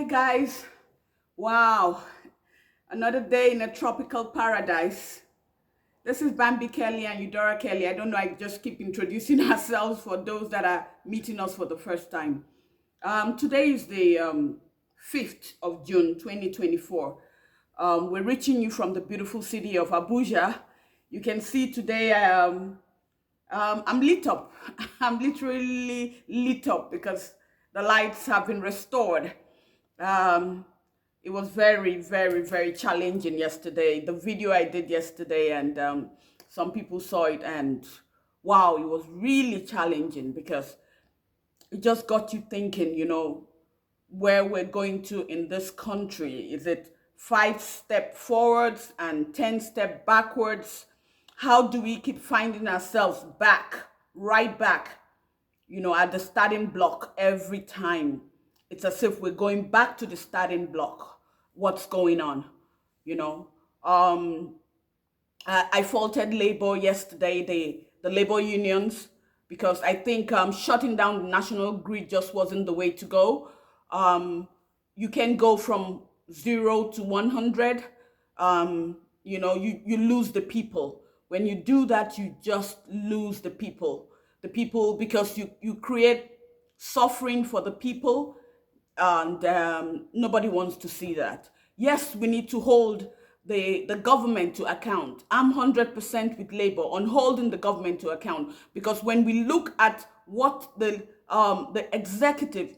Hi guys. Wow. Another day in a tropical paradise. This is Bambi Kelly and Eudora Kelley. I don't know, I just keep introducing ourselves for those that are meeting us for the first time. Today is the 5th of June 2024. We're reaching you from the beautiful city of Abuja. You can see today I'm lit up. I'm literally lit up because the lights have been restored. Um, it was very, very, very challenging yesterday. The video I did yesterday, and some people saw it, and wow, it was really challenging because it just got you thinking, where we're going to in this country. Is it 5 step forwards and 10 step backwards? How do we keep finding ourselves back, right back, at the starting block every time? It's as if we're going back to the starting block. What's going on? You know, um, I faulted labor yesterday, the labor unions, because I think shutting down the national grid just wasn't the way to go. Um, you can go from 0 to 100. You lose the people. When you do that, you just lose the people. The people, because you create suffering for the people, and nobody wants to see that. Yes, we need to hold the government to account. I'm 100% with Labour on holding the government to account, because when we look at what the executive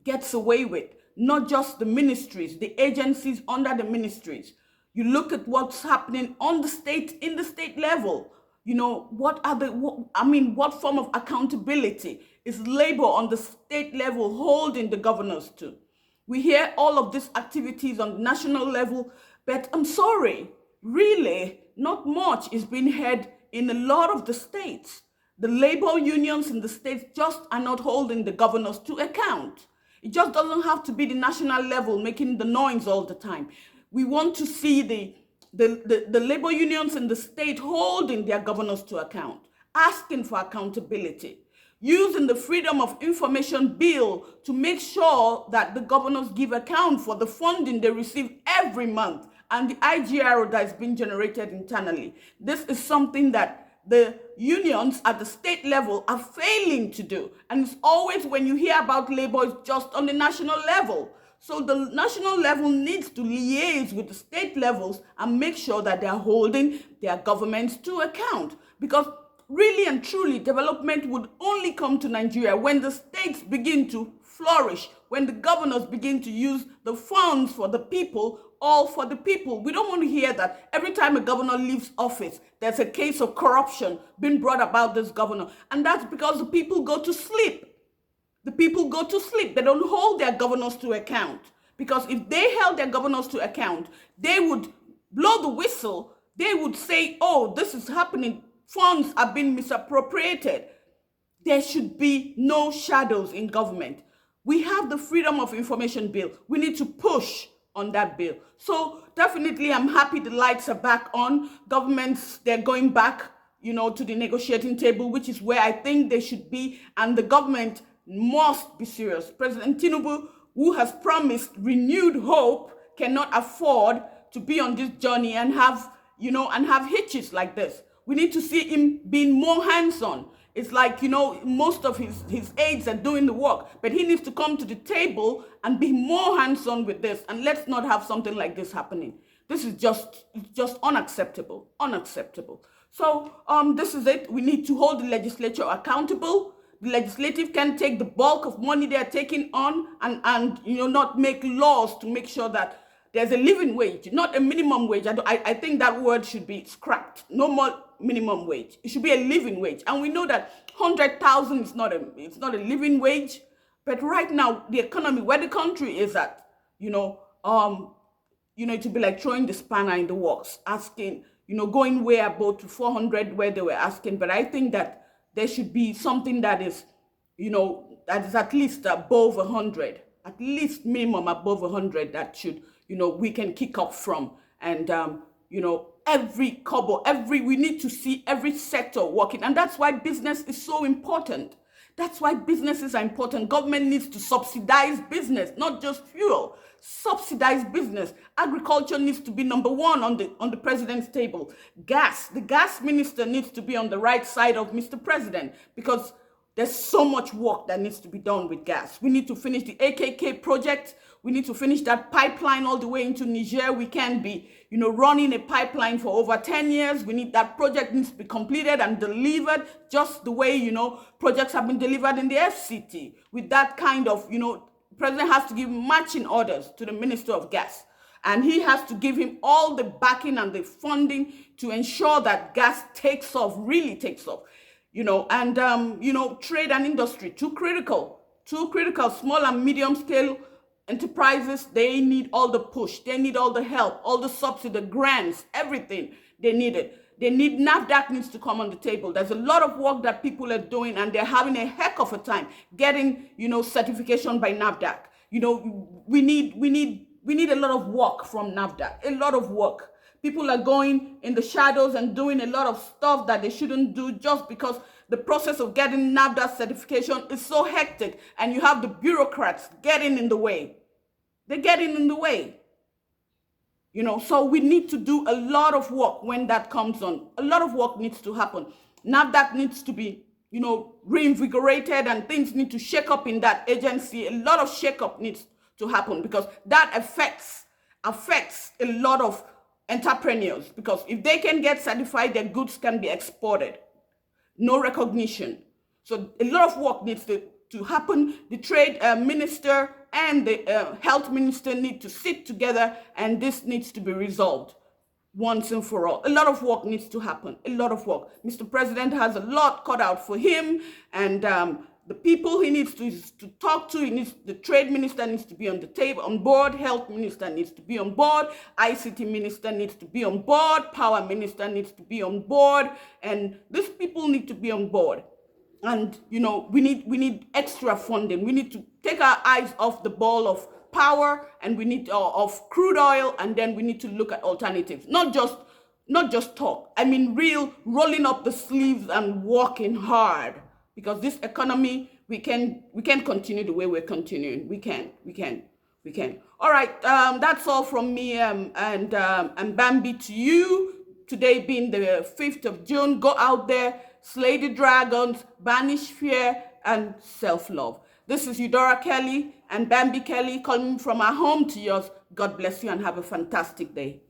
gets away with, not just the ministries, the agencies under the ministries. You look at what's happening on the state, in the state level. What form of accountability is Labour on the state level holding the governors to? We hear all of these activities on the national level, but I'm sorry, really, not much is being heard in a lot of the states. The labor unions in the states just are not holding the governors to account. It just doesn't have to be the national level making the noise all the time. We want to see the labor unions in the state holding their governors to account, asking for accountability, using the Freedom of Information Bill to make sure that the governors give account for the funding they receive every month and the IGRO that is being generated internally. This is something that the unions at the state level are failing to do. And it's always, when you hear about labor, it's just on the national level. So the national level needs to liaise with the state levels and make sure that they're holding their governments to account. Because really and truly, development would only come to Nigeria when the states begin to flourish, when the governors begin to use the funds for the people, all for the people. We don't want to hear that every time a governor leaves office, there's a case of corruption being brought about this governor. And that's because the people go to sleep. The people go to sleep. They don't hold their governors to account. Because if they held their governors to account, they would blow the whistle. They would say, oh, this is happening. Funds are being misappropriated. There should be no shadows in government. We have the Freedom of Information Bill. We need to push on that bill. So definitely, I'm happy the lights are back on. Governments, they're going back, to the negotiating table, which is where I think they should be. And the government must be serious. President Tinubu, who has promised renewed hope, cannot afford to be on this journey and have hitches like this. We need to see him being more hands-on. It's like, most of his aides are doing the work, but he needs to come to the table and be more hands-on with this. And let's not have something like this happening. This is just unacceptable, unacceptable. So this is it. We need to hold the legislature accountable. The legislative can take the bulk of money they're taking on and not make laws to make sure that there's a living wage, not a minimum wage. I think that word should be scrapped. No more minimum wage. It should be a living wage. And we know that 100,000 is not a living wage. But right now, the economy, where the country is at, it would be like throwing the spanner in the works, asking, going way above to 400 where they were asking. But I think that there should be something that is, that is at least above 100, at least minimum above 100 that should, we can kick off from. And, every kobo, we need to see every sector working. And that's why business is so important. That's why businesses are important. Government needs to subsidize business, not just fuel. Subsidize business. Agriculture needs to be number one on the president's table. The gas minister needs to be on the right side of Mr. President, because there's so much work that needs to be done with gas. We need to finish the AKK project. We need to finish that pipeline all the way into Niger. We can't be, running a pipeline for over 10 years. That project needs to be completed and delivered just the way, projects have been delivered in the FCT. With that kind of, President has to give matching orders to the Minister of Gas. And he has to give him all the backing and the funding to ensure that gas takes off, really takes off. Trade and industry, too critical. Small and medium scale enterprises, they need all the push, they need all the help, all the subsidy, the grants, everything. They need it. NAFDAC needs to come on the table. There's a lot of work that people are doing, and they're having a heck of a time getting, certification by NAFDAC. We need a lot of work from NAFDAC, a lot of work. People are going in the shadows and doing a lot of stuff that they shouldn't do just because the process of getting NAFDAC certification is so hectic, and you have the bureaucrats getting in the way. They're getting in the way. So we need to do a lot of work when that comes on. A lot of work needs to happen. NAFDAC needs to be, reinvigorated, and things need to shake up in that agency. A lot of shake up needs to happen, because that affects a lot of entrepreneurs, because if they can get certified, their goods can be exported. No recognition. So a lot of work needs to happen. The trade minister and the health minister need to sit together, and this needs to be resolved once and for all. A lot of work needs to happen. A lot of work. Mr. President has a lot cut out for him, and the people he needs to talk to, the trade minister needs to be on the table, on board, health minister needs to be on board, ICT minister needs to be on board, power minister needs to be on board, and these people need to be on board. And we need extra funding. We need to take our eyes off the ball of power, and we need of crude oil, and then we need to look at alternatives. Not just talk. I mean, real rolling up the sleeves and working hard. Because this economy, we can continue the way we're continuing. We can. All right, that's all from me and Bambi to you. Today being the 5th of June, go out there, slay the dragons, banish fear, and self-love. This is Eudora Kelley and Bambi Kelley calling from our home to yours. God bless you and have a fantastic day.